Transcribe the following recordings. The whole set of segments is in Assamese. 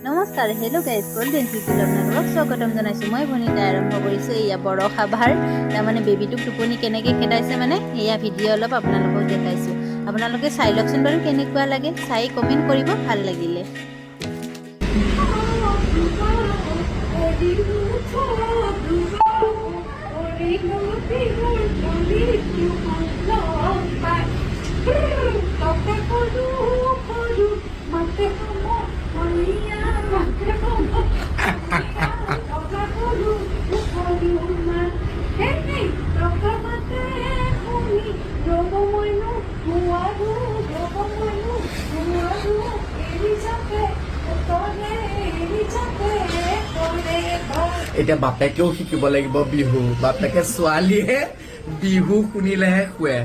নমস্কাৰ, হেল্ল' গাইজ, গল্ডেন চিটিলৈ আপোনালোকক স্বাগতম জনাইছোঁ। মই ভনিতাই আৰম্ভ কৰিছোঁ এয়া বৰষা ভাৰ। তাৰমানে বেবীটোক টোপনি কেনেকৈ খেদাইছে মানে এয়া ভিডিঅ' অলপ আপোনালোকক দেখাইছোঁ। আপোনালোকে চাই লওকচোন বাৰু কেনেকুৱা লাগে, চাই কমেণ্ট কৰিব ভাল লাগিলে। এতিয়া বাপেকেও শিকিব লাগিব বিহু। বাপেকে ছোৱালীয়ে বিহু শুনিলেহে শুৱে।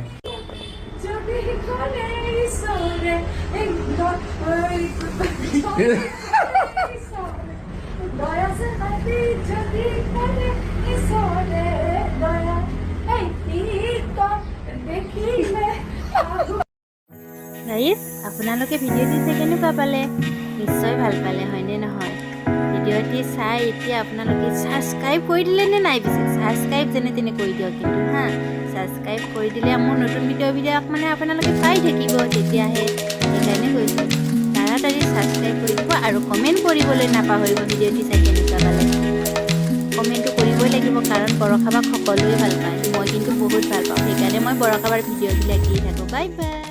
গাইজ, আপোনালোকে ভিডিঅ'টি চাই কেনেকুৱা পালে? নিশ্চয় ভাল পালে, হয়নে নহয়? ভিডিঅ'টি চাই এতিয়া আপোনালোকে ছাবস্ক্ৰাইব কৰি দিলে নে নাই? পিছে ছাবস্ক্ৰাইব যেনে তেনে কৰি দিয়ক কিন্তু হা। ছাবস্ক্ৰাইব কৰি দিলে মোৰ নতুন ভিডিঅ'বিলাক মানে আপোনালোকে পাই থাকিব তেতিয়াহে। সেইকাৰণে কৈছোঁ, তাড়াতাড়ি ছাবস্ক্ৰাইব কৰি দিব আৰু কমেণ্ট কৰিবলৈ নাপাহৰিব ভিডিঅ'টি চাই কেনেকুৱা পালে। কমেণ্টটো কৰিবই লাগিব, কাৰণ বৰষা বাক সকলোৱে ভাল পায়। মই কিন্তু বহুত ভাল পাওঁ, সেইকাৰণে মই বৰষা বাৰ ভিডিঅ'বিলাক দি থাকোঁ। Bye bye.